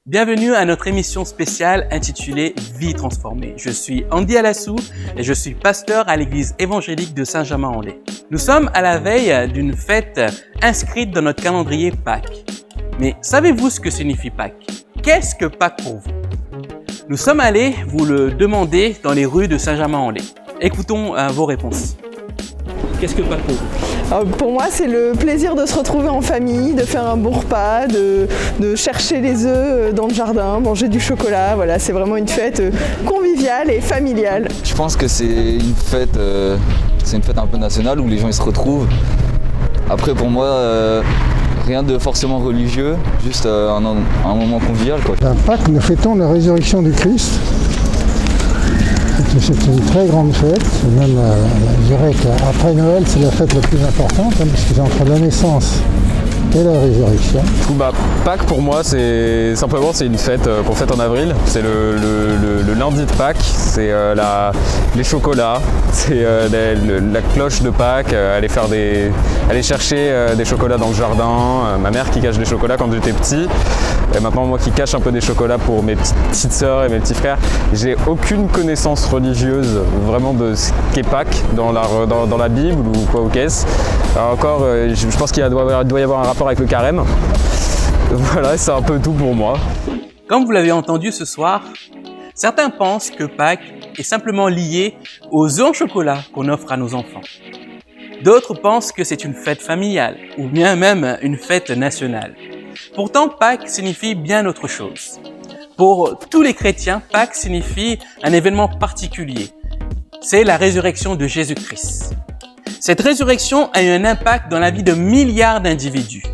Bienvenue à notre émission spéciale intitulée Vie transformée. Je suis Andy Alassou et je suis pasteur à l'église évangélique de Saint-Germain-en-Laye. Nous sommes à la veille d'une fête inscrite dans notre calendrier Pâques. Mais savez-vous ce que signifie Pâques? Qu'est-ce que Pâques pour vous? Nous sommes allés vous le demander dans les rues de Saint-Germain-en-Laye. Écoutons vos réponses. Qu'est-ce que Pâques pour vous? Pour moi, c'est le plaisir de se retrouver en famille, de faire un bon repas, de chercher les œufs dans le jardin, manger du chocolat. Voilà, c'est vraiment une fête conviviale et familiale. Je pense que c'est une fête un peu nationale où les gens ils se retrouvent. Après, pour moi, rien de forcément religieux, juste un moment convivial, quoi. À Pâques, nous fêtons la résurrection du Christ. C'est une très grande fête, même je dirais qu'après Noël c'est la fête la plus importante, parce que c'est entre la naissance et la résurrection. Pâques pour moi c'est une fête qu'on fête en avril, c'est le lundi de Pâques, c'est les chocolats, c'est la cloche de Pâques, aller chercher des chocolats dans le jardin, ma mère qui cache des chocolats quand j'étais petit, et maintenant moi qui cache un peu des chocolats pour mes petites sœurs et mes petits frères. J'ai aucune connaissance religieuse vraiment de ce qu'est Pâques dans la Bible ou quoi ou qu'est-ce. Encore, je pense qu'il doit y avoir un rapport avec le carême. Voilà, c'est un peu tout pour moi. Comme vous l'avez entendu ce soir, certains pensent que Pâques est simplement lié aux œufs en chocolat qu'on offre à nos enfants. D'autres pensent que c'est une fête familiale ou bien même une fête nationale. Pourtant, Pâques signifie bien autre chose. Pour tous les chrétiens, Pâques signifie un événement particulier. C'est la résurrection de Jésus-Christ. Cette résurrection a eu un impact dans la vie de milliards d'individus.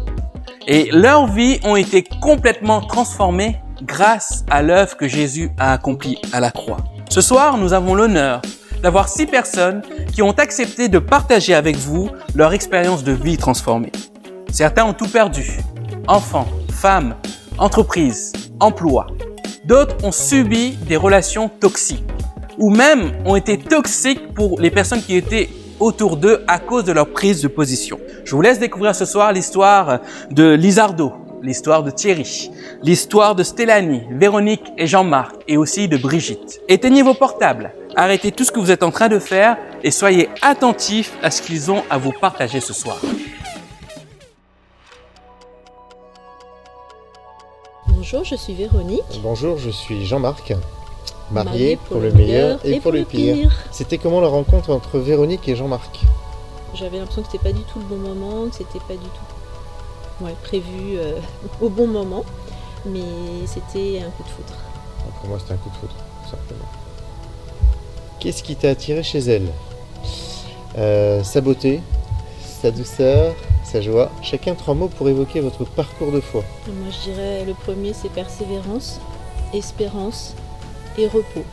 Et leurs vies ont été complètement transformées grâce à l'œuvre que Jésus a accomplie à la croix. Ce soir, nous avons l'honneur d'avoir 6 personnes qui ont accepté de partager avec vous leur expérience de vie transformée. Certains ont tout perdu. Enfants, femmes, entreprises, emploi. D'autres ont subi des relations toxiques ou même ont été toxiques pour les personnes qui étaient autour d'eux à cause de leur prise de position. Je vous laisse découvrir ce soir l'histoire de Lizardo, l'histoire de Thierry, l'histoire de Stélanie, Véronique et Jean-Marc et aussi de Brigitte. Éteignez vos portables, arrêtez tout ce que vous êtes en train de faire et soyez attentifs à ce qu'ils ont à vous partager ce soir. Bonjour, je suis Véronique. Bonjour, je suis Jean-Marc. Marié pour le meilleur et pour le pire. C'était comment la rencontre entre Véronique et Jean-Marc? J'avais l'impression que c'était pas du tout le bon moment, que c'était pas du tout prévu au bon moment, mais c'était un coup de foudre. Pour moi, c'était un coup de foudre, tout simplement. Qu'est-ce qui t'a attiré chez elle? Sa beauté, sa douceur, sa joie. Chacun 3 mots pour évoquer votre parcours de foi. Moi, je dirais le premier, c'est persévérance, espérance et repos.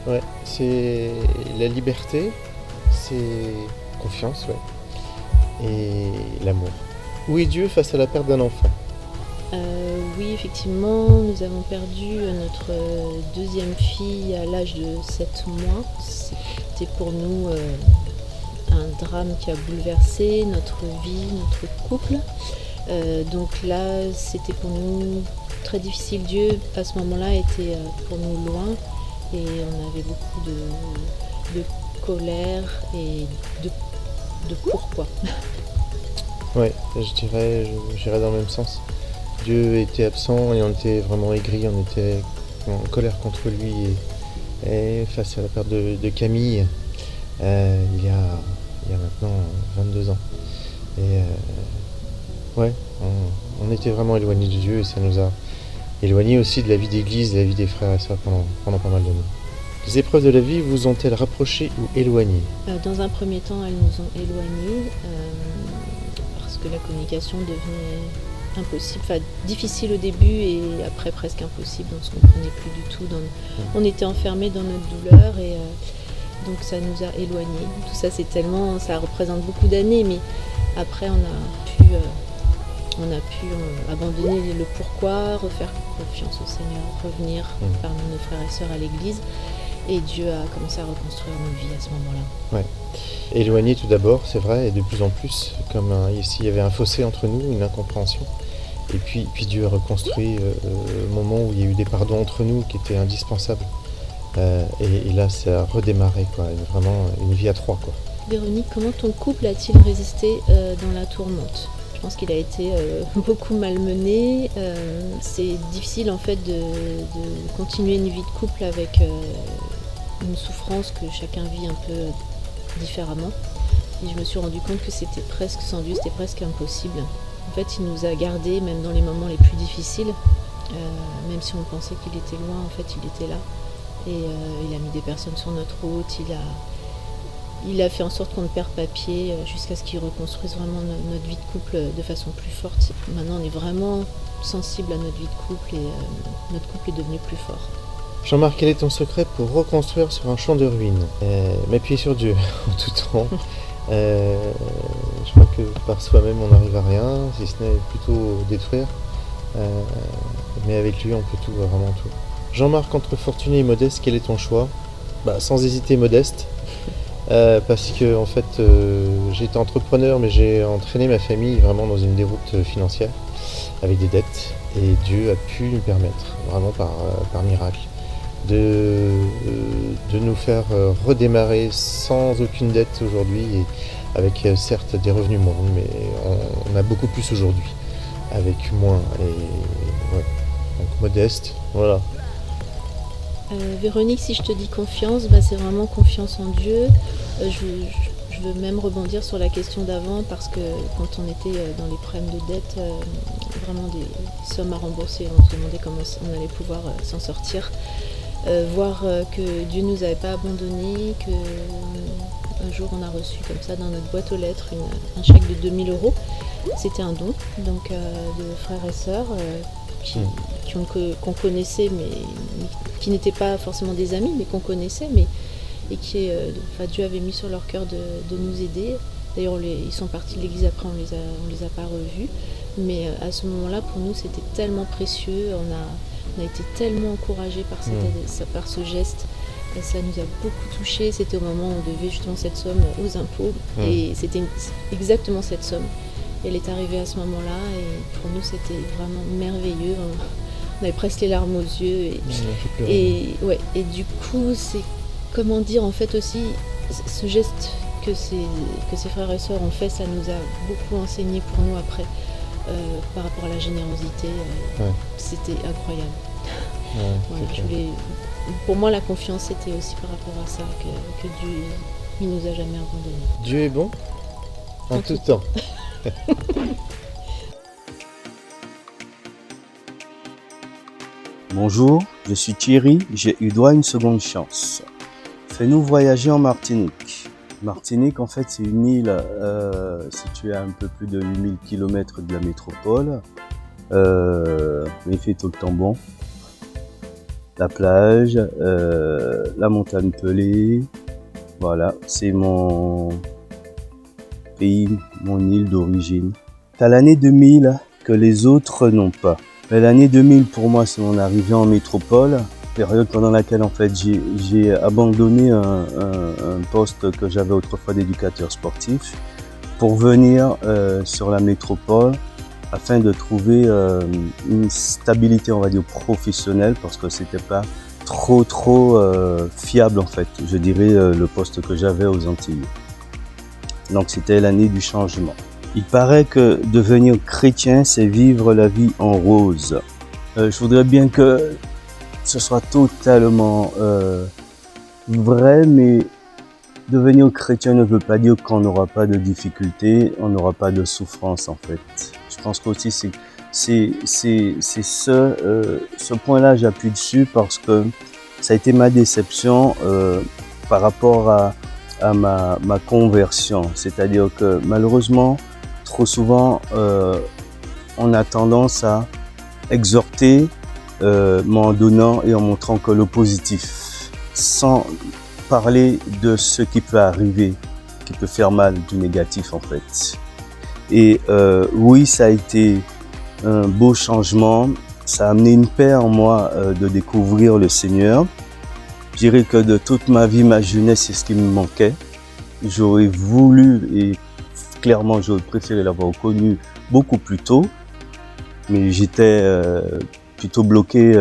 Ouais, c'est la liberté, c'est confiance, ouais, et l'amour. Où est Dieu face à la perte d'un enfant? Oui, effectivement, nous avons perdu notre 2e fille à l'âge de 7 mois. C'était pour nous un drame qui a bouleversé notre vie, notre couple. Donc là, c'était pour nous très difficile. Dieu, à ce moment-là, était pour nous loin et on avait beaucoup de colère et de pourquoi. Ouais, j'irais dans le même sens. Dieu était absent et on était vraiment aigris, on était en colère contre lui et face à la perte de Camille il y a maintenant 22 ans. Et ouais, on était vraiment éloignés de Dieu et ça nous a éloignés aussi de la vie d'église, de la vie des frères et sœurs pendant pas mal d'années. Les épreuves de la vie vous ont-elles rapprochés ou éloignés? Dans un premier temps, elles nous ont éloignés parce que la communication devenait impossible, difficile au début et après presque impossible, on ne se comprenait plus du tout. On était enfermés dans notre douleur et donc ça nous a éloignés. Tout ça, ça représente beaucoup d'années, mais après on a pu abandonner le pourquoi, refaire confiance au Seigneur, revenir parmi nos frères et sœurs à l'église et Dieu a commencé à reconstruire nos vies à ce moment-là. Ouais. éloignés tout d'abord, c'est vrai, et de plus en plus, comme s'il y avait un fossé entre nous, une incompréhension. Et puis Dieu a reconstruit au moment où il y a eu des pardons entre nous qui étaient indispensables. Et là, ça a redémarré, quoi, vraiment une vie à trois, quoi. Véronique, comment ton couple a-t-il résisté dans la tourmente ? Je pense qu'il a été beaucoup malmené. C'est difficile en fait de continuer une vie de couple avec une souffrance que chacun vit un peu différemment. Et je me suis rendu compte que c'était presque, sans Dieu, c'était presque impossible. En fait, il nous a gardés, même dans les moments les plus difficiles. Même si on pensait qu'il était loin, en fait, il était là. Et il a mis des personnes sur notre route. Il a fait en sorte qu'on ne perde pas pied jusqu'à ce qu'il reconstruise vraiment notre vie de couple de façon plus forte. Maintenant, on est vraiment sensible à notre vie de couple et notre couple est devenu plus fort. Jean-Marc, quel est ton secret pour reconstruire sur un champ de ruines ? M'appuyer sur Dieu en tout temps. Je crois que par soi-même on n'arrive à rien, si ce n'est plutôt détruire. Mais avec lui on peut tout, vraiment tout. Jean-Marc, entre fortuné et modeste, quel est ton choix ? Sans hésiter modeste. Parce que en fait j'ai été entrepreneur mais j'ai entraîné ma famille vraiment dans une déroute financière avec des dettes et Dieu a pu nous permettre vraiment par miracle de nous faire redémarrer sans aucune dette aujourd'hui et avec certes des revenus moindres mais on a beaucoup plus aujourd'hui avec moins et ouais, donc modeste, voilà. Véronique, si je te dis confiance, c'est vraiment confiance en Dieu. Je veux même rebondir sur la question d'avant parce que quand on était dans les problèmes de dette, vraiment des sommes à rembourser, on se demandait comment on allait pouvoir s'en sortir. Voir que Dieu ne nous avait pas abandonnés, qu'un jour on a reçu comme ça dans notre boîte aux lettres un chèque de 2 000 €. C'était un don donc, de frères et sœurs qu'on connaissait mais qui n'étaient pas forcément des amis mais qu'on connaissait et qui Dieu avait mis sur leur cœur de nous aider. D'ailleurs ils sont partis de l'église après, on les a pas revus mais à ce moment-là pour nous c'était tellement précieux, on a été tellement encouragés par ce geste. Et ça nous a beaucoup touchés. C'était au moment où on devait justement cette somme aux impôts et c'était exactement cette somme. Elle est arrivée à ce moment-là et pour nous c'était vraiment merveilleux. On avait presque les larmes aux yeux et du coup c'est comment dire en fait aussi ce geste que ces frères et sœurs ont fait, ça nous a beaucoup enseigné pour nous après par rapport à la générosité. C'était incroyable. Pour moi la confiance c'était aussi par rapport à ça que Dieu il nous a jamais abandonnés. Dieu est bon en tout temps. Bonjour, je suis Thierry, j'ai eu droit à une seconde chance. Fais-nous voyager en Martinique. Martinique, en fait, c'est une île située à un peu plus de 8000 km de la métropole. Il fait tout le temps bon. La plage, la montagne pelée. Voilà, c'est mon pays, mon île d'origine. T'as l'année 2000 que les autres n'ont pas. Mais l'année 2000 pour moi c'est mon arrivée en métropole, période pendant laquelle en fait j'ai abandonné un poste que j'avais autrefois d'éducateur sportif pour venir sur la métropole afin de trouver une stabilité on va dire professionnelle parce que c'était pas trop fiable en fait, je dirais le poste que j'avais aux Antilles. Donc c'était l'année du changement. Il paraît que devenir chrétien, c'est vivre la vie en rose. Je voudrais bien que ce soit totalement vrai, mais devenir chrétien ne veut pas dire qu'on n'aura pas de difficultés, on n'aura pas de souffrance en fait. Je pense qu'aussi c'est ce point-là j'appuie dessus parce que ça a été ma déception par rapport à ma conversion. C'est-à-dire que malheureusement, trop souvent, on a tendance à exhorter, en donnant et en montrant que le positif, sans parler de ce qui peut arriver, qui peut faire mal, du négatif en fait. Et oui, ça a été un beau changement, ça a amené une paix en moi de découvrir le Seigneur. Je dirais que de toute ma vie, ma jeunesse, c'est ce qui me manquait. j'aurais voulu et clairement j'aurais préféré l'avoir connu beaucoup plus tôt, mais j'étais plutôt bloqué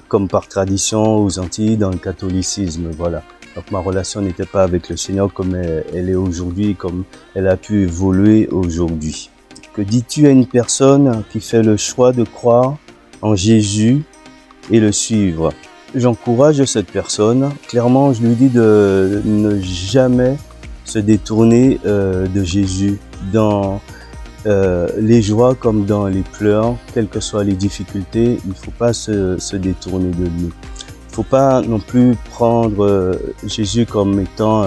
comme par tradition aux Antilles dans le catholicisme, voilà. Donc ma relation n'était pas avec le Seigneur comme elle est aujourd'hui, comme elle a pu évoluer aujourd'hui. Que dis-tu à une personne qui fait le choix de croire en Jésus et le suivre? J'encourage cette personne. Clairement, je lui dis de ne jamais se détourner de Jésus dans les joies comme dans les pleurs, quelles que soient les difficultés. Il ne faut pas se détourner de lui. Il ne faut pas non plus prendre Jésus comme étant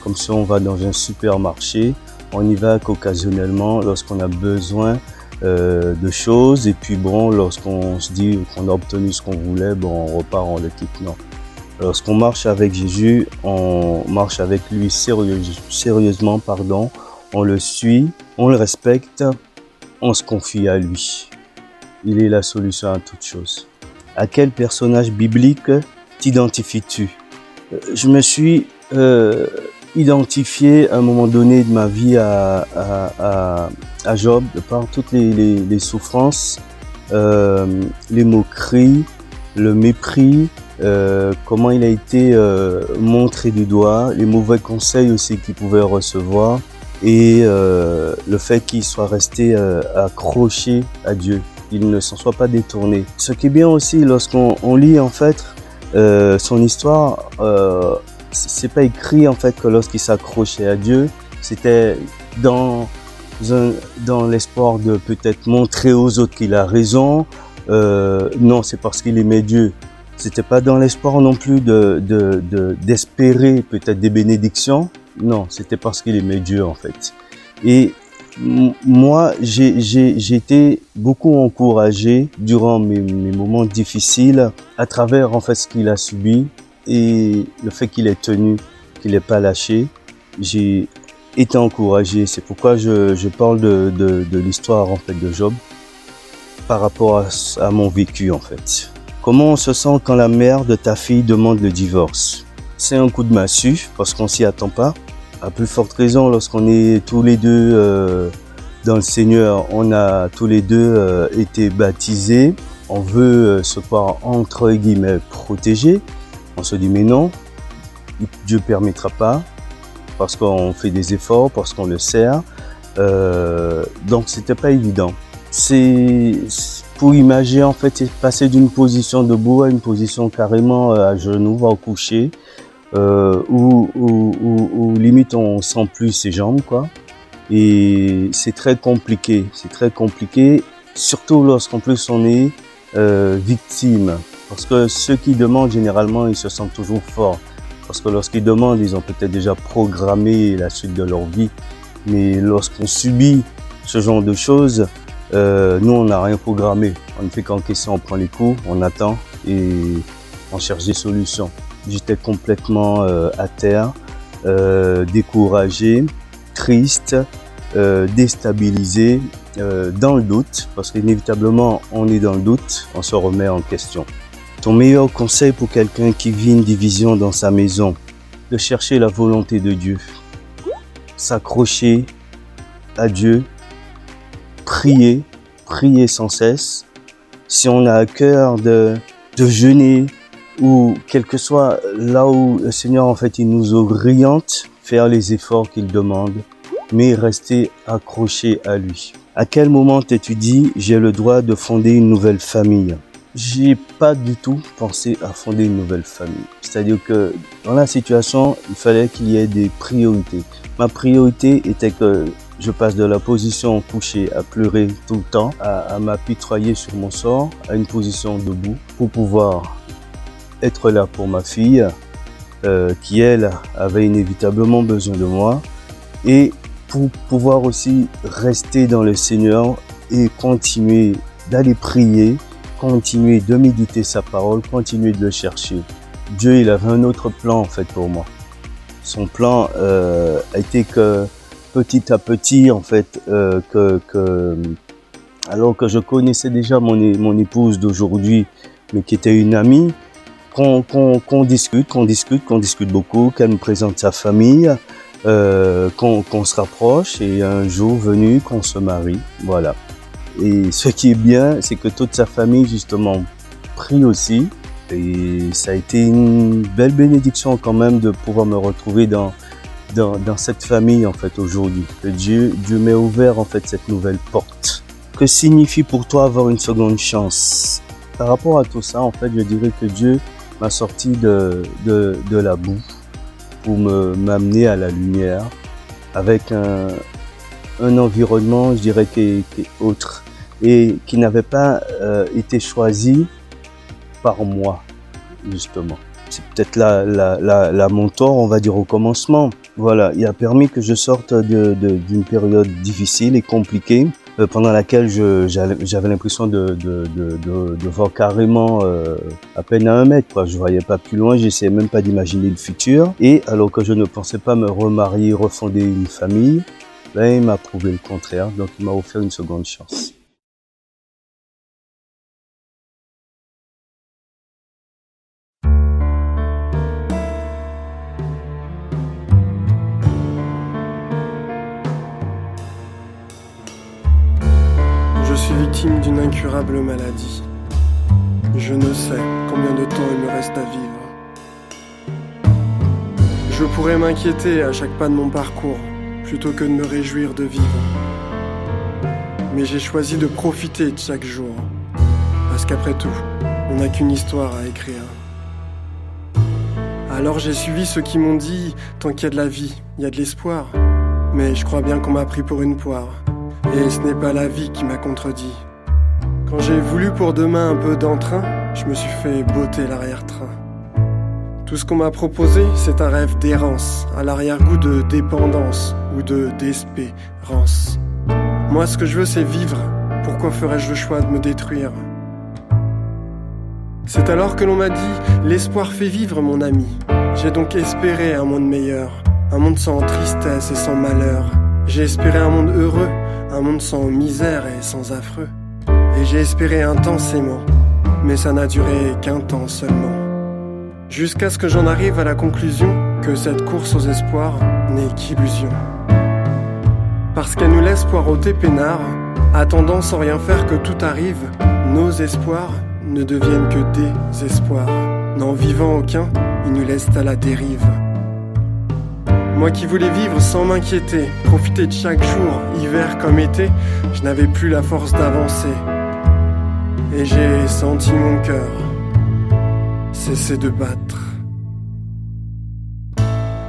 comme si on va dans un supermarché. On y va qu'occasionnellement lorsqu'on a besoin de choses et puis bon, lorsqu'on se dit qu'on a obtenu ce qu'on voulait, bon, on repart, on le quitte. Non. Lorsqu'on marche avec Jésus, on marche avec lui sérieusement, pardon. On le suit, on le respecte, on se confie à lui. Il est la solution à toute chose. À quel personnage biblique t'identifies-tu? Je me suis identifié à un moment donné de ma vie à Job, de par toutes les souffrances, les moqueries, le mépris, comment il a été montré du doigt, les mauvais conseils aussi qu'il pouvait recevoir et le fait qu'il soit resté accroché à Dieu, il ne s'en soit pas détourné. Ce qui est bien aussi lorsqu'on lit en fait son histoire, c'est pas écrit en fait que lorsqu'il s'accrochait à Dieu, c'était dans l'espoir de peut-être montrer aux autres qu'il a raison. Non, c'est parce qu'il aimait Dieu. C'était pas dans l'espoir non plus d'espérer peut-être des bénédictions. Non, c'était parce qu'il aimait Dieu en fait. Et moi, j'ai été beaucoup encouragé durant mes moments difficiles à travers en fait ce qu'il a subi. Et le fait qu'il ait tenu, qu'il n'ait pas lâché, j'ai été encouragé. C'est pourquoi je parle de l'histoire en fait de Job par rapport à mon vécu en fait. Comment on se sent quand la mère de ta fille demande le divorce? C'est un coup de massue parce qu'on s'y attend pas. À plus forte raison lorsqu'on est tous les deux dans le Seigneur, on a tous les deux été baptisés. On veut se croire entre guillemets protégés. On se dit mais non, Dieu ne permettra pas, parce qu'on fait des efforts, parce qu'on le sert. Donc c'était pas évident. C'est pour imaginer en fait, c'est passer d'une position debout à une position carrément à genoux, voire couché, où limite on sent plus ses jambes quoi. Et c'est très compliqué, surtout lorsqu'en plus on est victime. Parce que ceux qui demandent, généralement, ils se sentent toujours forts. Parce que lorsqu'ils demandent, ils ont peut-être déjà programmé la suite de leur vie. Mais lorsqu'on subit ce genre de choses, nous, on n'a rien programmé. On ne fait qu'encaisser, on prend les coups, on attend et on cherche des solutions. J'étais complètement à terre, découragé, triste, déstabilisé, dans le doute. Parce qu'inévitablement, on est dans le doute, on se remet en question. Ton meilleur conseil pour quelqu'un qui vit une division dans sa maison, de chercher la volonté de Dieu, s'accrocher à Dieu, prier sans cesse. Si on a à cœur de jeûner ou quel que soit là où le Seigneur en fait il nous oriente, faire les efforts qu'il demande, mais rester accroché à lui. À quel moment t'es-tu dit j'ai le droit de fonder une nouvelle famille? J'ai pas du tout pensé à fonder une nouvelle famille. C'est-à-dire que dans la situation, il fallait qu'il y ait des priorités. Ma priorité était que je passe de la position couchée à pleurer tout le temps, à m'apitoyer sur mon sort, à une position debout pour pouvoir être là pour ma fille, qui elle avait inévitablement besoin de moi, et pour pouvoir aussi rester dans le Seigneur et continuer d'aller prier, continuer de méditer sa parole, continuer de le chercher. Dieu, il avait un autre plan en fait pour moi. Son plan a été que petit à petit en fait, alors que je connaissais déjà mon épouse d'aujourd'hui, mais qui était une amie, qu'on discute beaucoup, qu'elle me présente sa famille, qu'on se rapproche et un jour venu qu'on se marie, voilà. Et ce qui est bien, c'est que toute sa famille justement prie aussi et ça a été une belle bénédiction quand même de pouvoir me retrouver dans cette famille en fait aujourd'hui. Que Dieu m'ait ouvert en fait cette nouvelle porte. Que signifie pour toi avoir une seconde chance? Par rapport à tout ça, en fait, je dirais que Dieu m'a sorti de la boue pour m'amener à la lumière avec un environnement, je dirais, qui est autre et qui n'avait pas été choisi par moi, justement. C'est peut-être la mentor, on va dire, au commencement. Voilà, il a permis que je sorte d'une période difficile et compliquée pendant laquelle j'avais l'impression de voir carrément à peine à 1 mètre, quoi. Je voyais pas plus loin, j'essayais même pas d'imaginer le futur. Et alors que je ne pensais pas me remarier, refonder une famille, ben, il m'a prouvé le contraire, donc il m'a offert une seconde chance. Je suis victime d'une incurable maladie. Je ne sais combien de temps il me reste à vivre. Je pourrais m'inquiéter à chaque pas de mon parcours, plutôt que de me réjouir de vivre. Mais j'ai choisi de profiter de chaque jour, parce qu'après tout, on n'a qu'une histoire à écrire. Alors j'ai suivi ceux qui m'ont dit, tant qu'il y a de la vie, il y a de l'espoir. Mais je crois bien qu'on m'a pris pour une poire. Et ce n'est pas la vie qui m'a contredit. Quand j'ai voulu pour demain un peu d'entrain, je me suis fait botter l'arrière-train. Tout ce qu'on m'a proposé, c'est un rêve d'errance, à l'arrière-goût de dépendance ou d'espérance. Moi, ce que je veux, c'est vivre. Pourquoi ferais-je le choix de me détruire? C'est alors que l'on m'a dit, l'espoir fait vivre, mon ami. J'ai donc espéré un monde meilleur, un monde sans tristesse et sans malheur. J'ai espéré un monde heureux, un monde sans misère et sans affreux. Et j'ai espéré intensément, mais ça n'a duré qu'un temps seulement. Jusqu'à ce que j'en arrive à la conclusion que cette course aux espoirs n'est qu'illusion. Parce qu'elle nous laisse poireauter peinard, attendant sans rien faire que tout arrive, nos espoirs ne deviennent que des espoirs. N'en vivant aucun, ils nous laissent à la dérive. Moi qui voulais vivre sans m'inquiéter, profiter de chaque jour, hiver comme été, je n'avais plus la force d'avancer. Et j'ai senti mon cœur cesser de battre.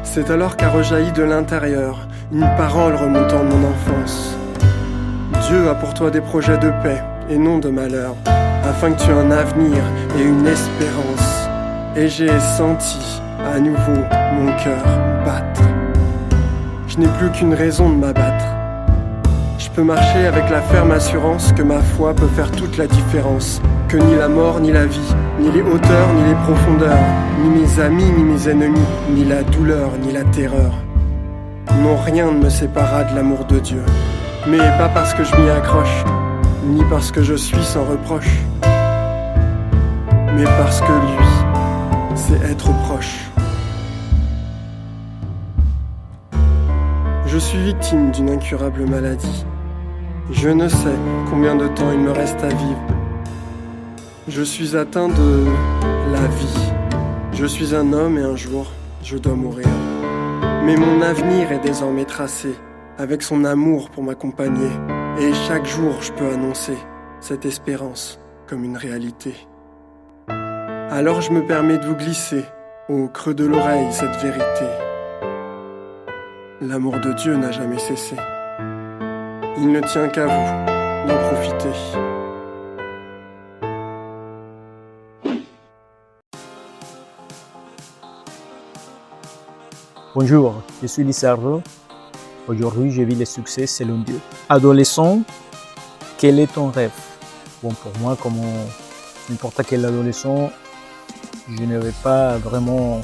C'est alors qu'a rejailli de l'intérieur une parole remontant de mon enfance. Dieu a pour toi des projets de paix et non de malheur, afin que tu aies un avenir et une espérance. Et j'ai senti à nouveau mon cœur battre. Je n'ai plus qu'une raison de m'abattre. Je peux marcher avec la ferme assurance que ma foi peut faire toute la différence. Que ni la mort, ni la vie, ni les hauteurs, ni les profondeurs, ni mes amis, ni mes ennemis, ni la douleur, ni la terreur, non, rien ne me séparera de l'amour de Dieu. Mais pas parce que je m'y accroche, ni parce que je suis sans reproche, mais parce que lui, c'est être proche. Je suis victime d'une incurable maladie. Je ne sais combien de temps il me reste à vivre. Je suis atteint de la vie. Je suis un homme et un jour, je dois mourir. Mais mon avenir est désormais tracé, avec son amour pour m'accompagner. Et chaque jour, je peux annoncer cette espérance comme une réalité. Alors je me permets de vous glisser au creux de l'oreille cette vérité. L'amour de Dieu n'a jamais cessé. Il ne tient qu'à vous d'en profiter. Bonjour, je suis Lissardo. Aujourd'hui, je vis le succès selon Dieu. Adolescent, quel est ton rêve? Bon, pour moi, comme n'importe quel adolescent, je n'avais pas vraiment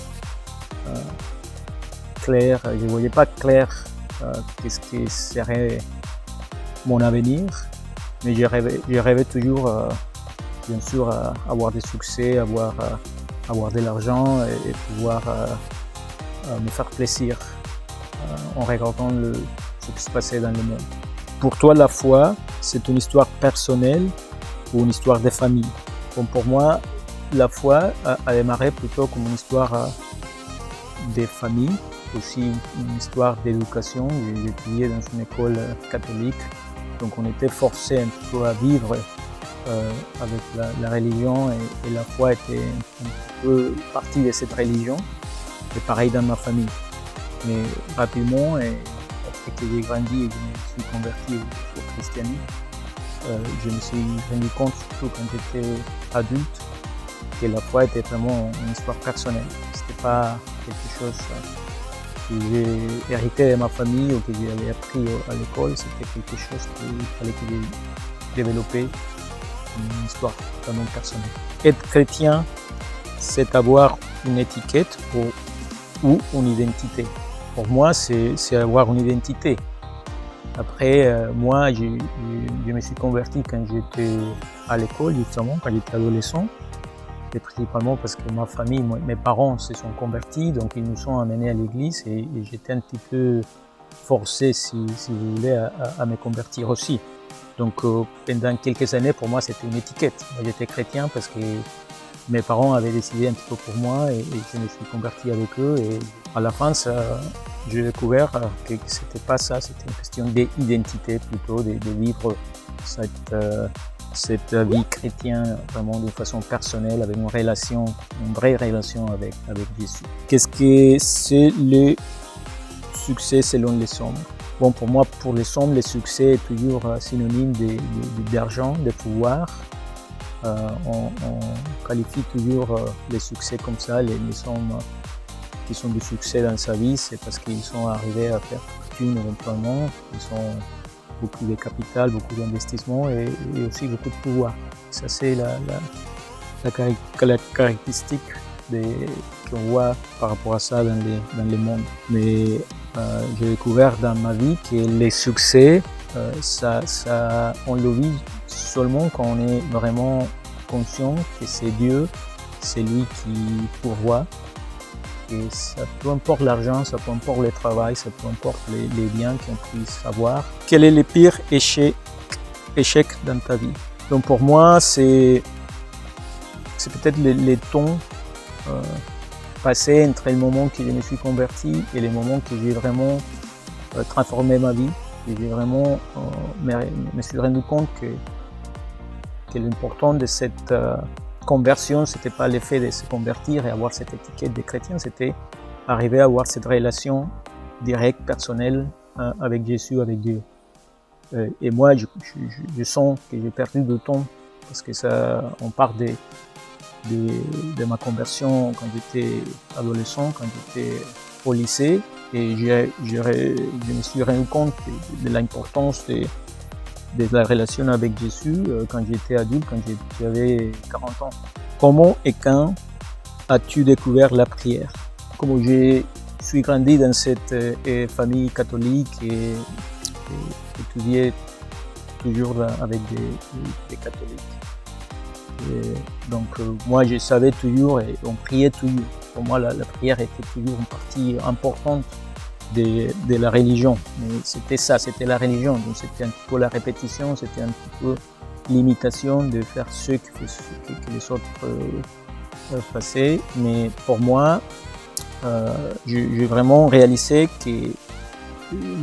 clair, je ne voyais pas clair qu'est-ce qui serait mon avenir, mais je rêvais toujours, bien sûr, avoir des succès, avoir de l'argent et pouvoir me faire plaisir. en regardant ce qui se passait dans le monde. Pour toi, la foi, c'est une histoire personnelle ou une histoire de famille? Bon, pour moi, la foi a démarré plutôt comme une histoire des familles, aussi une histoire d'éducation. J'ai étudié dans une école catholique, donc on était forcé un peu à vivre avec la religion et la foi était un peu partie de cette religion. Et pareil dans ma famille. Mais rapidement, et après que j'ai grandi et que je me suis converti au christianisme, je me suis rendu compte, surtout quand j'étais adulte, que la foi était vraiment une histoire personnelle. C'était pas quelque chose que j'ai hérité de ma famille ou que j'avais appris à l'école, c'était quelque chose qu'il fallait que j'ai développé, une histoire vraiment personnelle. Être chrétien, c'est avoir une étiquette ou une identité. Pour moi, c'est avoir une identité. Après, moi, je me suis converti quand j'étais à l'école, justement, quand j'étais adolescent. Et principalement parce que ma famille, mes parents se sont convertis, donc ils nous sont amenés à l'église et j'étais un petit peu forcé, si vous voulez, à me convertir aussi. Donc pendant quelques années, pour moi, c'était une étiquette. Moi, j'étais chrétien parce que mes parents avaient décidé un petit peu pour moi et je me suis converti avec eux. Et à la fin, j'ai découvert que c'était pas ça, c'était une question d'identité plutôt, de vivre cette vie chrétienne vraiment de façon personnelle, avec une vraie relation avec Jésus. Qu'est-ce que c'est le succès selon les hommes? Bon, pour moi, pour les hommes, le succès est toujours synonyme d'argent, de pouvoir. On qualifie toujours les succès comme ça, les hommes qui sont du succès dans sa vie, c'est parce qu'ils sont arrivés à faire fortune éventuellement, ils ont beaucoup de capital, beaucoup d'investissement et aussi beaucoup de pouvoir. Ça, c'est la caractéristique qu'on voit par rapport à ça dans le monde. Mais j'ai découvert dans ma vie que les succès, on le vit seulement quand on est vraiment conscient que c'est Dieu, c'est lui qui pourvoit. Et ça peu importe l'argent, ça peu importe le travail, ça peu importe les biens qu'on puisse avoir. Quel est le pire échec dans ta vie? Donc pour moi, c'est peut-être les temps passés entre le moment que je me suis converti et le moment que j'ai vraiment transformé ma vie. Et j'ai vraiment me suis rendu compte que l'important de cette conversion, c'était pas l'effet de se convertir et avoir cette étiquette de chrétien, c'était arriver à avoir cette relation directe, personnelle avec Jésus, avec Dieu. Et moi, je sens que j'ai perdu du temps parce que on part de ma conversion quand j'étais adolescent, quand j'étais au lycée, et je me suis rendu compte de l'importance de la relation avec Jésus quand j'étais adulte, quand j'avais 40 ans. Comment et quand as-tu découvert la prière? Comme je suis grandi dans cette famille catholique et étudié toujours avec des catholiques. Et donc moi je savais toujours et on priait toujours. Pour moi la prière était toujours une partie importante de la religion. Mais c'était ça, c'était la religion. Donc c'était un petit peu la répétition, c'était un petit peu l'imitation de faire ce que les autres faisaient. Mais pour moi, j'ai vraiment réalisé que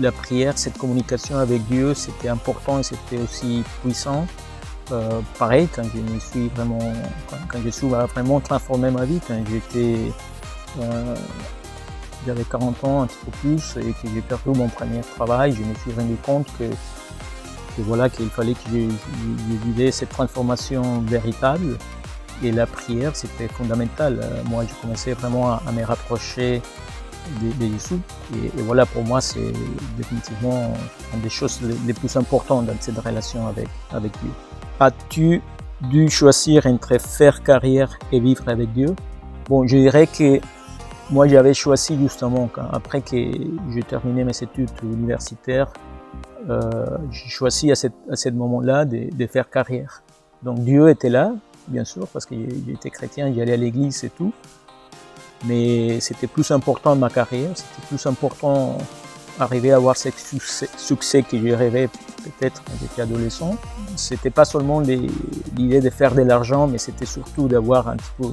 la prière, cette communication avec Dieu, c'était important et c'était aussi puissant. Pareil, quand je suis vraiment transformé ma vie, quand j'avais 40 ans, un petit peu plus, et que j'ai perdu mon premier travail, je me suis rendu compte qu'il fallait que je vivais cette transformation véritable. Et la prière, c'était fondamental. Moi, je commençais vraiment à me rapprocher de Jésus. Et voilà, pour moi, c'est définitivement une des choses les plus importantes dans cette relation avec Dieu. As-tu dû choisir entre faire carrière et vivre avec Dieu? Bon, je dirais que moi, j'avais choisi justement, après que j'ai terminé mes études universitaires, j'ai choisi à ce moment-là de faire carrière. Donc Dieu était là, bien sûr, parce que j'étais chrétien, j'allais à l'église et tout. Mais c'était plus important ma carrière, c'était plus important arriver à avoir ce succès que j'ai rêvé peut-être quand j'étais adolescent, c'était pas seulement l'idée de faire de l'argent, mais c'était surtout d'avoir un petit peu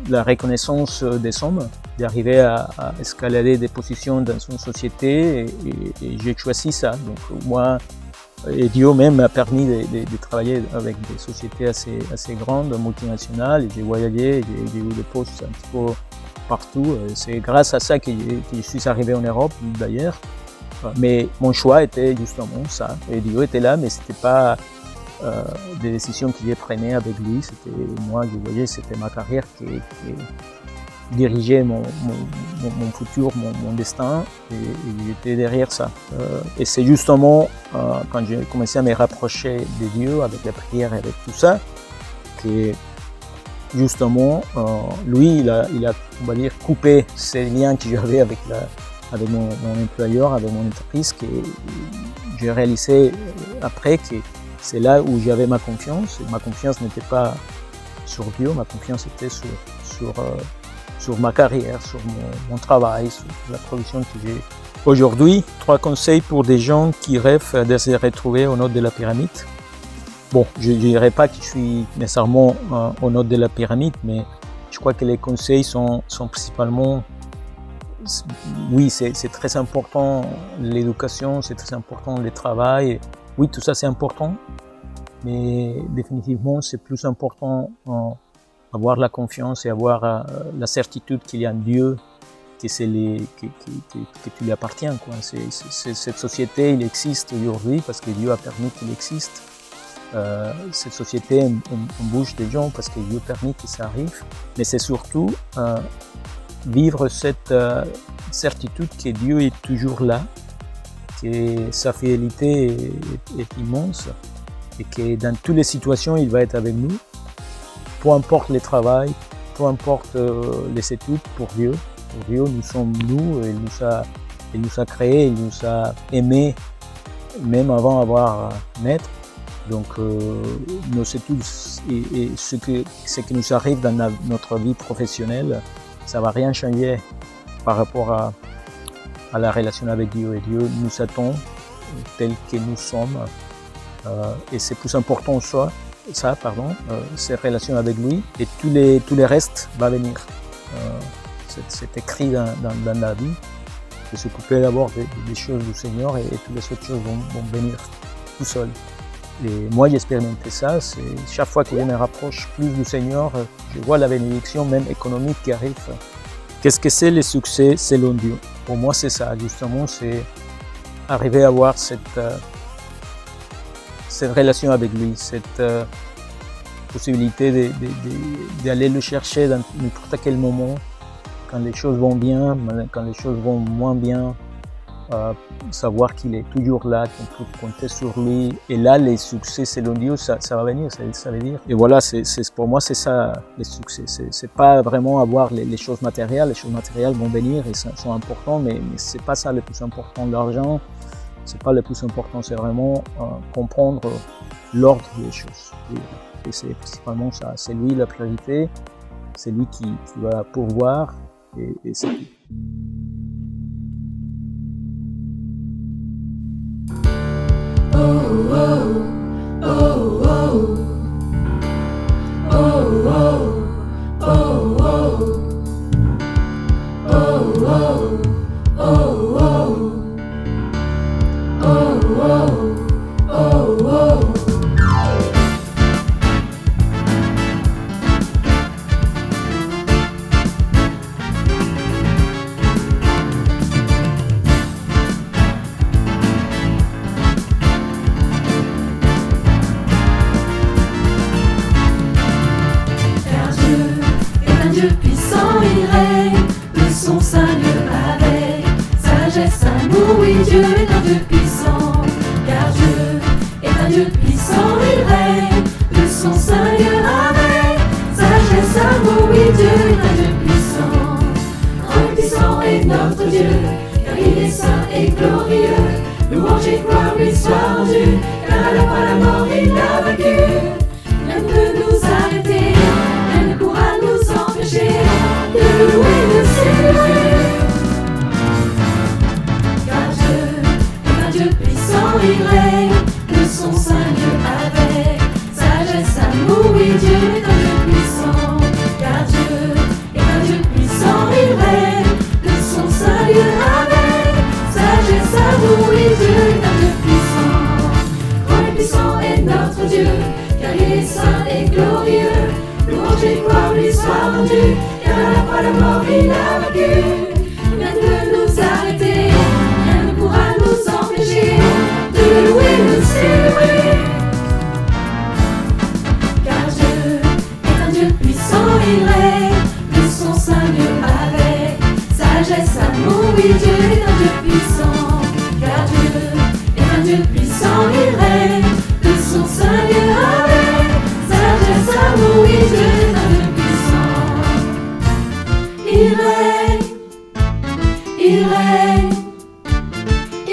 la reconnaissance des hommes, d'arriver à escalader des positions dans une société et j'ai choisi ça. Donc moi, et Dieu même m'a permis de travailler avec des sociétés assez grandes, multinationales, et j'ai voyagé, j'ai eu des postes un petit peu partout. C'est grâce à ça que je suis arrivé en Europe d'ailleurs. Mais mon choix était justement ça. Et Dieu était là, mais c'était pas des décisions qu'il prenait avec lui. C'était moi, je voyais, c'était ma carrière qui dirigeait mon futur, mon destin, et j'étais derrière ça. Et c'est justement quand j'ai commencé à me rapprocher de Dieu avec la prière et avec tout ça, que justement, lui, il a, on va dire, coupé ces liens que j'avais avec mon employeur, avec mon entreprise, que j'ai réalisé après que c'est là où j'avais ma confiance. Et ma confiance n'était pas sur Dieu, ma confiance était sur ma carrière, sur mon travail, sur la production que j'ai. Aujourd'hui, 3 conseils pour des gens qui rêvent de se retrouver au nord de la pyramide. Bon, je ne dirais pas que je suis nécessairement au nord de la pyramide, mais je crois que les conseils sont principalement, oui, c'est très important l'éducation, c'est très important le travail. Oui, tout ça c'est important, mais définitivement c'est plus important avoir la confiance et avoir la certitude qu'il y a un Dieu, que tu lui appartiens, quoi. Cette société, il existe aujourd'hui parce que Dieu a permis qu'il existe. Cette société embauche des gens parce que Dieu a permis que ça arrive, mais c'est surtout vivre cette certitude que Dieu est toujours là, que sa fidélité est immense et que dans toutes les situations, il va être avec nous, peu importe le travail, peu importe les études, pour Dieu. Pour Dieu, nous sommes nous, il nous a créés, il nous a aimés, même avant d'avoir naître. Donc nos études et ce qui nous arrive dans notre vie professionnelle, ça ne va rien changer par rapport à la relation avec Dieu. Et Dieu nous attend tels que nous sommes. Et c'est plus important ces relations avec lui. Et tous les restes va venir. C'est écrit dans la vie de s'occuper d'abord des choses du Seigneur et toutes les autres choses vont venir tout seul. Et moi, j'ai expérimenté ça. Chaque fois que je me rapproche plus du Seigneur, je vois la bénédiction, même économique, qui arrive. Qu'est-ce que c'est le succès selon Dieu? Pour moi, c'est ça, justement, c'est arriver à avoir cette relation avec lui, cette possibilité d'aller le chercher dans n'importe quel moment, quand les choses vont bien, quand les choses vont moins bien. Savoir qu'il est toujours là, qu'on peut compter sur lui. Et là, les succès selon Dieu, ça va venir, ça veut dire. Et voilà, pour moi, c'est ça, les succès. C'est pas vraiment avoir les choses matérielles. Les choses matérielles vont venir et sont importantes, mais c'est pas ça le plus important. L'argent, c'est pas le plus important. C'est vraiment comprendre l'ordre des choses. Et c'est principalement ça. C'est lui la priorité. C'est lui qui va pourvoir et c'est tout.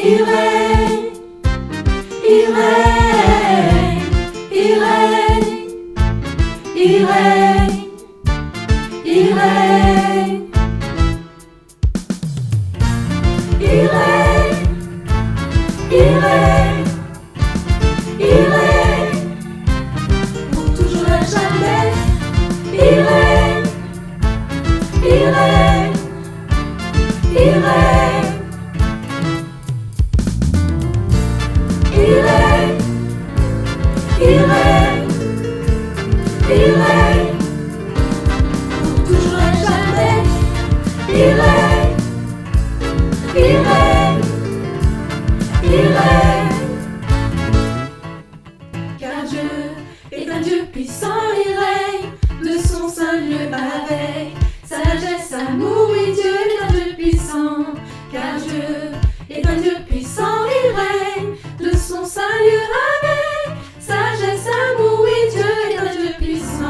il règne, il règne, il règne, il règne, il règne, il règne, il règne, il règne, pour toujours et jamais, il règne, il règne, il règne, il règne, il règne, il règne, pour toujours et jamais, il règne, il règne, il règne. Car Dieu est un Dieu puissant, il règne de son saint lieu avec sagesse, amour, oui, Dieu est un Dieu puissant. Car Dieu est un Dieu puissant, il règne de son saint lieu avec sagesse, amour, oui, Dieu est un Dieu puissant.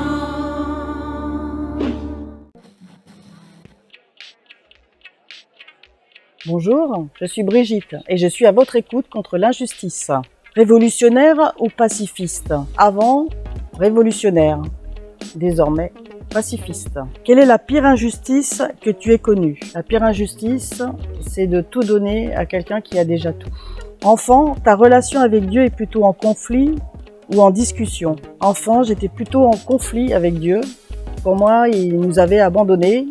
Bonjour, je suis Brigitte et je suis à votre écoute contre l'injustice. Révolutionnaire ou pacifiste? Avant, révolutionnaire. Désormais, pacifiste. Quelle est la pire injustice que tu aies connue? La pire injustice, c'est de tout donner à quelqu'un qui a déjà tout. Enfant, ta relation avec Dieu est plutôt en conflit ou en discussion? Enfant, j'étais plutôt en conflit avec Dieu. Pour moi, il nous avait abandonnés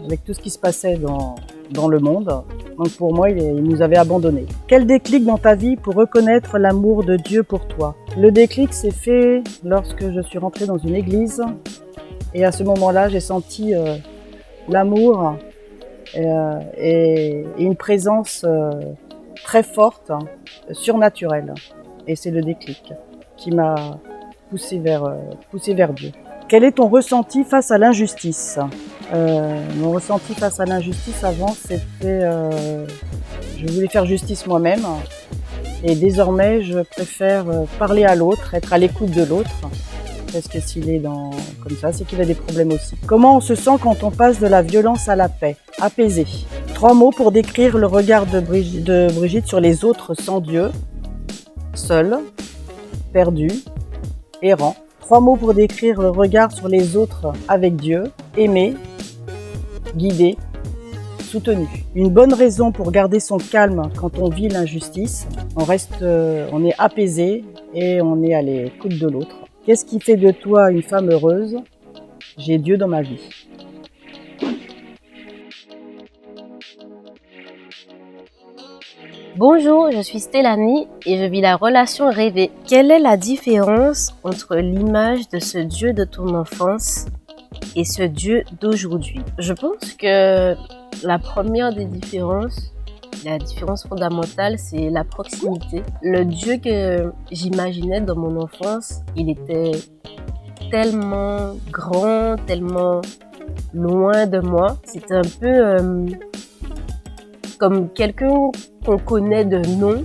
avec tout ce qui se passait dans le monde. Donc pour moi, il nous avait abandonnés. Quel déclic dans ta vie pour reconnaître l'amour de Dieu pour toi? Le déclic s'est fait lorsque je suis rentrée dans une église et à ce moment-là, j'ai senti l'amour et une présence très forte, surnaturelle. Et c'est le déclic qui m'a poussée vers Dieu. Quel est ton ressenti face à l'injustice? Mon ressenti face à l'injustice avant, c'était je voulais faire justice moi-même et désormais je préfère parler à l'autre, être à l'écoute de l'autre parce que s'il est comme ça, c'est qu'il a des problèmes aussi. Comment on se sent quand on passe de la violence à la paix? Apaisé. 3 mots pour décrire le regard de Brigitte sur les autres sans Dieu. Seul, perdu, errant. 3 mots pour décrire le regard sur les autres avec Dieu. Aimé, guidé, soutenu. Une bonne raison pour garder son calme quand on vit l'injustice. On est apaisé et on est à l'écoute de l'autre. Qu'est-ce qui fait de toi une femme heureuse? J'ai Dieu dans ma vie. Bonjour, je suis Stélanie et je vis la relation rêvée. Quelle est la différence entre l'image de ce Dieu de ton enfance et ce Dieu d'aujourd'hui? Je pense que la première des différences, la différence fondamentale, c'est la proximité. Le Dieu que j'imaginais dans mon enfance, il était tellement grand, tellement loin de moi. C'était un peu comme quelqu'un qu'on connaît de nom,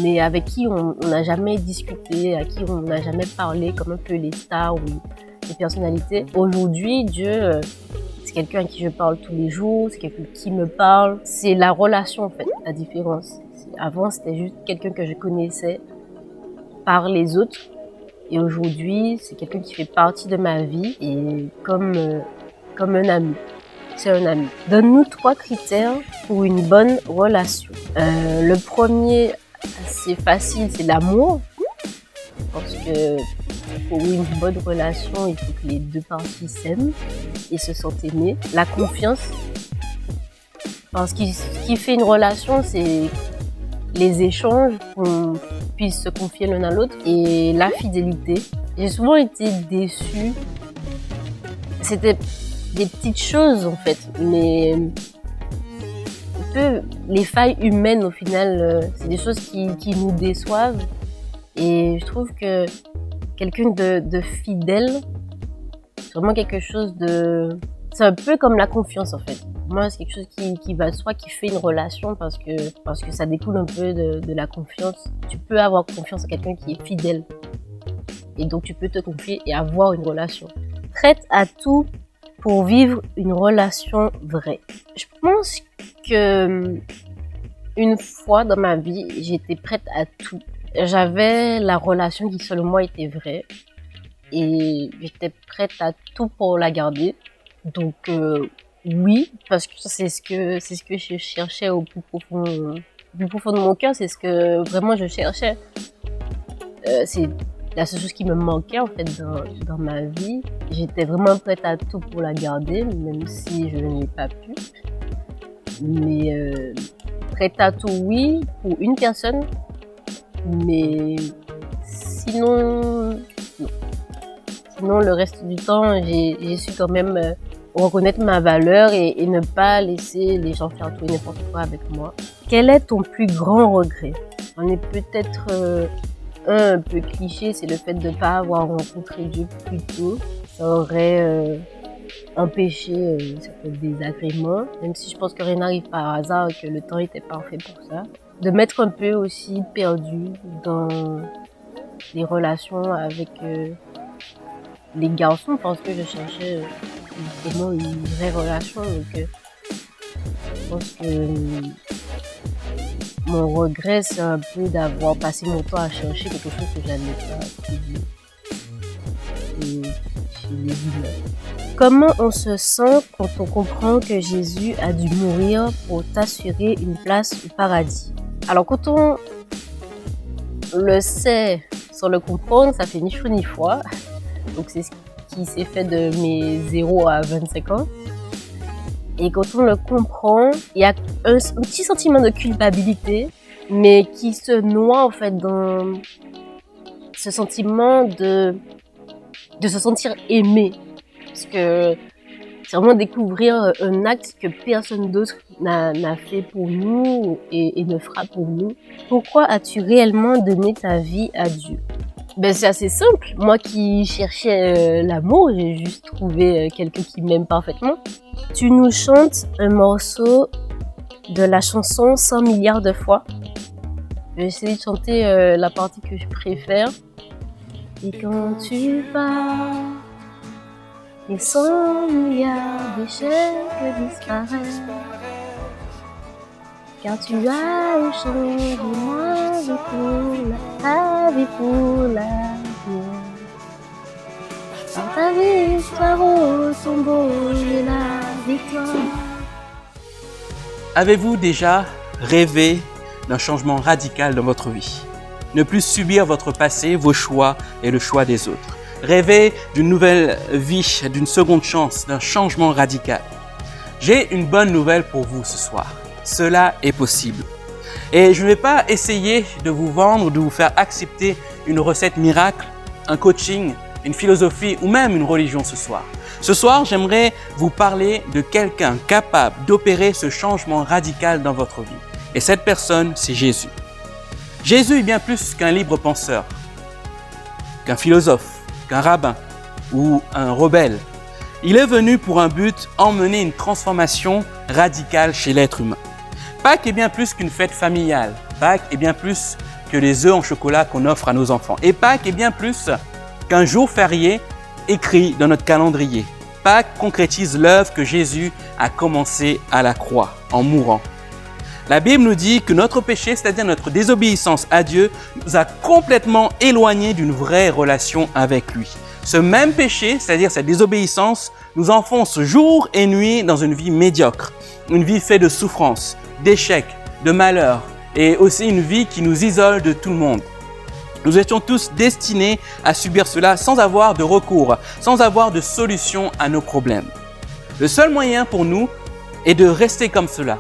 mais avec qui on n'a jamais discuté, à qui on n'a jamais parlé, comme un peu les stars ou les personnalités. Aujourd'hui, Dieu, c'est quelqu'un à qui je parle tous les jours, c'est quelqu'un qui me parle. C'est la relation, en fait, la différence. Avant, c'était juste quelqu'un que je connaissais par les autres. Et aujourd'hui, c'est quelqu'un qui fait partie de ma vie et comme un ami. C'est un ami. Donne-nous 3 critères pour une bonne relation. Le premier, c'est facile, c'est l'amour. Parce que pour une bonne relation, il faut que les deux parties s'aiment et se sentent aimées. La confiance. Parce que ce qui fait une relation, c'est les échanges, qu'on puisse se confier l'un à l'autre. Et la fidélité. J'ai souvent été déçue. C'était des petites choses en fait, mais un peu les failles humaines au final, c'est des choses qui nous déçoivent et je trouve que quelqu'un de fidèle, c'est vraiment quelque chose de... C'est un peu comme la confiance en fait. Moi c'est quelque chose qui va de soi, qui fait une relation parce que ça découle un peu de la confiance. Tu peux avoir confiance en quelqu'un qui est fidèle et donc tu peux te confier et avoir une relation. Prête à tout pour vivre une relation vraie. Je pense que une fois dans ma vie, j'étais prête à tout. J'avais la relation qui selon moi était vraie et j'étais prête à tout pour la garder. Donc oui, parce que ça c'est ce que je cherchais au plus profond de mon cœur, c'est ce que vraiment je cherchais. C'est la seule chose qui me manquait en fait dans ma vie. J'étais vraiment prête à tout pour la garder, même si je n'ai pas pu. Mais prête à tout, oui, pour une personne. Mais sinon, non. Sinon, le reste du temps, j'ai su quand même reconnaître ma valeur et ne pas laisser les gens faire tout et n'importe quoi avec moi. Quel est ton plus grand regret? On est peut-être un peu cliché, c'est le fait de ne pas avoir rencontré Dieu plus tôt. Ça aurait empêché certains désagréments, même si je pense que rien n'arrive par hasard et que le temps était parfait pour ça. De m'être un peu aussi perdue dans les relations avec les garçons parce que je cherchais vraiment une vraie relation. Donc je pense que mon regret, c'est un peu d'avoir passé mon temps à chercher quelque chose que j'avais pas trouvé. Et chez les humains. Comment on se sent quand on comprend que Jésus a dû mourir pour t'assurer une place au paradis? Alors quand on le sait sans le comprendre, ça fait ni chaud ni froid. Donc c'est ce qui s'est fait de mes 0 à 25 ans. Et quand on le comprend, il y a un petit sentiment de culpabilité, mais qui se noie en fait dans ce sentiment de se sentir aimé. Parce que c'est vraiment découvrir un acte que personne d'autre n'a fait pour nous et ne fera pour nous. Pourquoi as-tu réellement donné ta vie à Dieu? Ben c'est assez simple. Moi qui cherchais l'amour, j'ai juste trouvé quelqu'un qui m'aime parfaitement. Tu nous chantes un morceau de la chanson 100 milliards de fois. Je vais essayer de chanter la partie que je préfère. Et quand tu pars, les 100 milliards d'échecs disparaissent. Car tu as échangé ma vie pour ta vie pour la mienne. Par ta victoire au tombeau et la victoire. Avez-vous déjà rêvé d'un changement radical dans votre vie? Ne plus subir votre passé, vos choix et le choix des autres. Rêver d'une nouvelle vie, d'une seconde chance, d'un changement radical. J'ai une bonne nouvelle pour vous ce soir. Cela est possible. Et je ne vais pas essayer de vous vendre, de vous faire accepter une recette miracle, un coaching, une philosophie ou même une religion ce soir. Ce soir, j'aimerais vous parler de quelqu'un capable d'opérer ce changement radical dans votre vie. Et cette personne, c'est Jésus. Jésus est bien plus qu'un libre penseur, qu'un philosophe, qu'un rabbin ou un rebelle. Il est venu pour un but, emmener une transformation radicale chez l'être humain. Pâques est bien plus qu'une fête familiale. Pâques est bien plus que les œufs en chocolat qu'on offre à nos enfants. Et Pâques est bien plus qu'un jour férié écrit dans notre calendrier. Pâques concrétise l'œuvre que Jésus a commencée à la croix, en mourant. La Bible nous dit que notre péché, c'est-à-dire notre désobéissance à Dieu, nous a complètement éloignés d'une vraie relation avec lui. Ce même péché, c'est-à-dire cette désobéissance, nous enfonce jour et nuit dans une vie médiocre, une vie faite de souffrance, d'échecs, de malheurs et aussi une vie qui nous isole de tout le monde. Nous étions tous destinés à subir cela sans avoir de recours, sans avoir de solution à nos problèmes. Le seul moyen pour nous est de rester comme cela,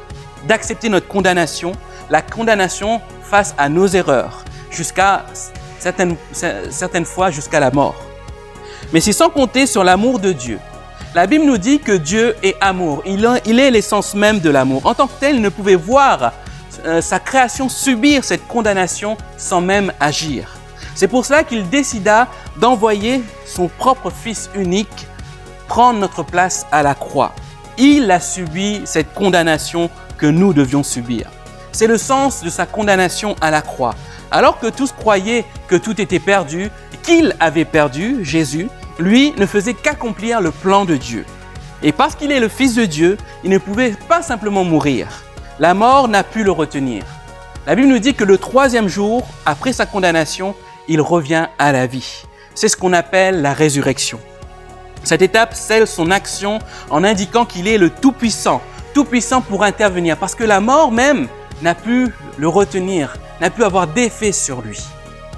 d'accepter notre condamnation, la condamnation face à nos erreurs, jusqu'à certaines fois jusqu'à la mort. Mais c'est sans compter sur l'amour de Dieu. La Bible nous dit que Dieu est amour. Il est l'essence même de l'amour. En tant que tel, il ne pouvait voir sa création subir cette condamnation sans même agir. C'est pour cela qu'il décida d'envoyer son propre Fils unique prendre notre place à la croix. Il a subi cette condamnation que nous devions subir. C'est le sens de sa condamnation à la croix. Alors que tous croyaient que tout était perdu, qu'il avait perdu, Jésus, lui, ne faisait qu'accomplir le plan de Dieu. Et parce qu'il est le Fils de Dieu, il ne pouvait pas simplement mourir. La mort n'a pu le retenir. La Bible nous dit que le 3e jour, après sa condamnation, il revient à la vie. C'est ce qu'on appelle la résurrection. Cette étape scelle son action en indiquant qu'il est le Tout-Puissant pour intervenir, parce que la mort même n'a pu le retenir, n'a pu avoir d'effet sur lui.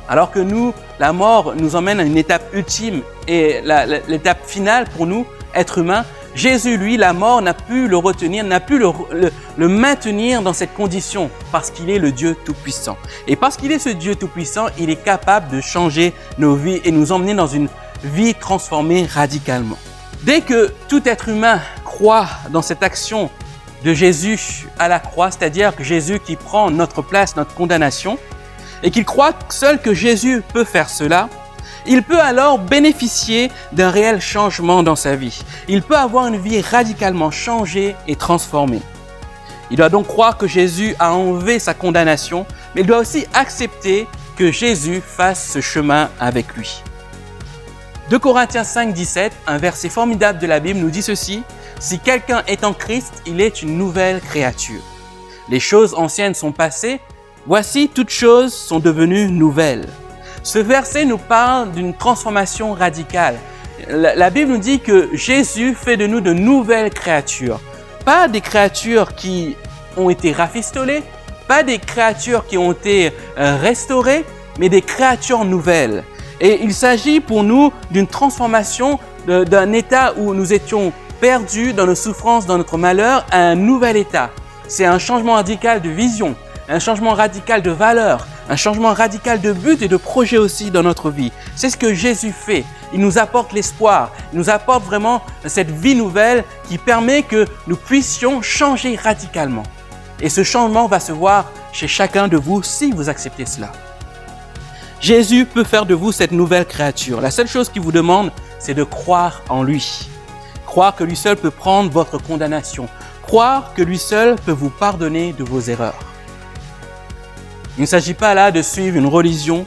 Alors que nous, la mort nous emmène à une étape ultime et l'étape finale pour nous, êtres humains. Jésus, lui, la mort n'a pu le retenir, n'a pu le maintenir dans cette condition parce qu'il est le Dieu Tout-Puissant. Et parce qu'il est ce Dieu Tout-Puissant, il est capable de changer nos vies et nous emmener dans une vie transformée radicalement. Dès que tout être humain croit dans cette action de Jésus à la croix, c'est-à-dire que Jésus qui prend notre place, notre condamnation, et qu'il croit seul que Jésus peut faire cela, il peut alors bénéficier d'un réel changement dans sa vie. Il peut avoir une vie radicalement changée et transformée. Il doit donc croire que Jésus a enlevé sa condamnation, mais il doit aussi accepter que Jésus fasse ce chemin avec lui. 2 Corinthiens 5, 17, un verset formidable de la Bible nous dit ceci: « Si quelqu'un est en Christ, il est une nouvelle créature. Les choses anciennes sont passées, voici toutes choses sont devenues nouvelles. » Ce verset nous parle d'une transformation radicale. La Bible nous dit que Jésus fait de nous de nouvelles créatures. Pas des créatures qui ont été rafistolées, pas des créatures qui ont été restaurées, mais des créatures nouvelles. Et il s'agit pour nous d'une transformation d'un état où nous étions perdus dans nos souffrances, dans notre malheur, à un nouvel état. C'est un changement radical de vision, un changement radical de valeur, un changement radical de but et de projet aussi dans notre vie. C'est ce que Jésus fait. Il nous apporte l'espoir, il nous apporte vraiment cette vie nouvelle qui permet que nous puissions changer radicalement. Et ce changement va se voir chez chacun de vous si vous acceptez cela. Jésus peut faire de vous cette nouvelle créature. La seule chose qu'il vous demande, c'est de croire en lui. Croire que lui seul peut prendre votre condamnation. Croire que lui seul peut vous pardonner de vos erreurs. Il ne s'agit pas là de suivre une religion,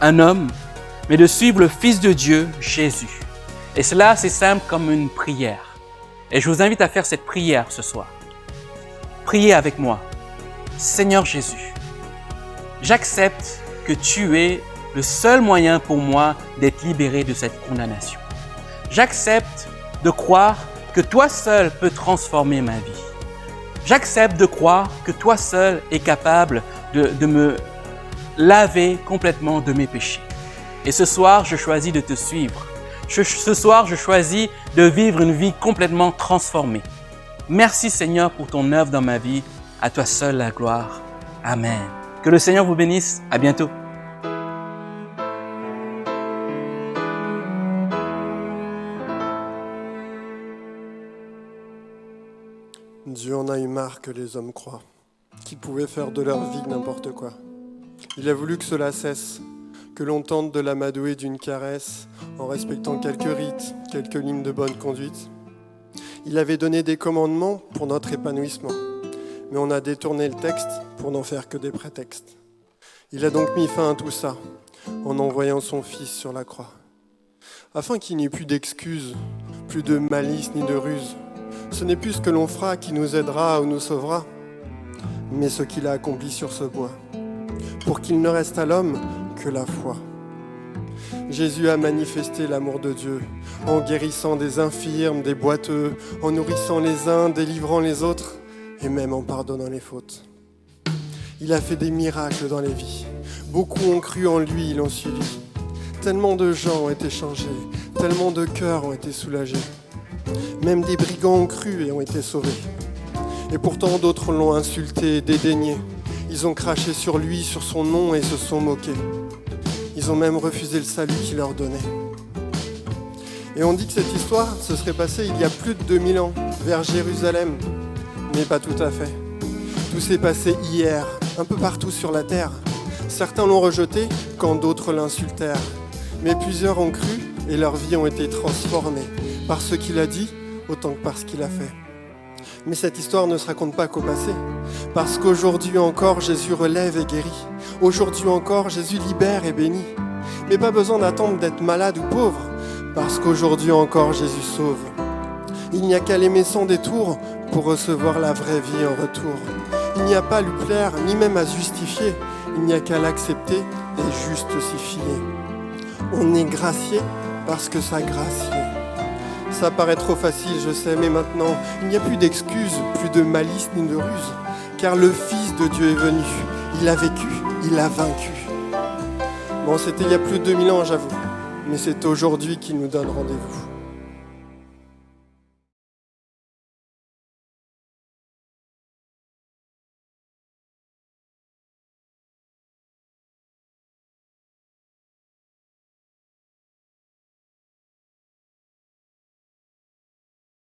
un homme, mais de suivre le Fils de Dieu, Jésus. Et cela, c'est simple comme une prière. Et je vous invite à faire cette prière ce soir. Priez avec moi. Seigneur Jésus, j'accepte que tu es le seul moyen pour moi d'être libéré de cette condamnation. J'accepte de croire que toi seul peux transformer ma vie. J'accepte de croire que toi seul es capable de me laver complètement de mes péchés. Et ce soir, je choisis de te suivre. Ce soir, je choisis de vivre une vie complètement transformée. Merci Seigneur pour ton œuvre dans ma vie. À toi seul la gloire. Amen. Que le Seigneur vous bénisse. À bientôt. Dieu en a eu marre que les hommes croient qu'ils pouvaient faire de leur vie n'importe quoi. Il a voulu que cela cesse, que l'on tente de l'amadouer d'une caresse en respectant quelques rites, quelques lignes de bonne conduite. Il avait donné des commandements pour notre épanouissement, mais on a détourné le texte pour n'en faire que des prétextes. Il a donc mis fin à tout ça en envoyant son Fils sur la croix, afin qu'il n'y ait plus d'excuses, plus de malice ni de ruse. Ce n'est plus ce que l'on fera qui nous aidera ou nous sauvera, mais ce qu'il a accompli sur ce bois, pour qu'il ne reste à l'homme que la foi. Jésus a manifesté l'amour de Dieu en guérissant des infirmes, des boiteux, en nourrissant les uns, délivrant les autres et même en pardonnant les fautes. Il a fait des miracles dans les vies. Beaucoup ont cru en lui, ils l'ont suivi. Tellement de gens ont été changés, tellement de cœurs ont été soulagés. Même des brigands ont cru et ont été sauvés. Et pourtant d'autres l'ont insulté, dédaigné. Ils ont craché sur lui, sur son nom et se sont moqués. Ils ont même refusé le salut qu'il leur donnait. Et on dit que cette histoire se serait passée il y a plus de 2000 ans, vers Jérusalem. Mais pas tout à fait. Tout s'est passé hier, un peu partout sur la terre. Certains l'ont rejeté, quand d'autres l'insultèrent. Mais plusieurs ont cru et leurs vies ont été transformées, par ce qu'il a dit, autant que par ce qu'il a fait. Mais cette histoire ne se raconte pas qu'au passé, parce qu'aujourd'hui encore Jésus relève et guérit. Aujourd'hui encore Jésus libère et bénit. Mais pas besoin d'attendre d'être malade ou pauvre, parce qu'aujourd'hui encore Jésus sauve. Il n'y a qu'à l'aimer sans détour pour recevoir la vraie vie en retour. Il n'y a pas à lui plaire, ni même à se justifier. Il n'y a qu'à l'accepter et juste s'y fier. On est gracié parce que ça gracié. Ça paraît trop facile, je sais, mais maintenant, il n'y a plus d'excuses, plus de malice ni de ruse. Car le Fils de Dieu est venu, il a vécu, il a vaincu. Bon, c'était il y a plus de 2000 ans, j'avoue, mais c'est aujourd'hui qu'il nous donne rendez-vous.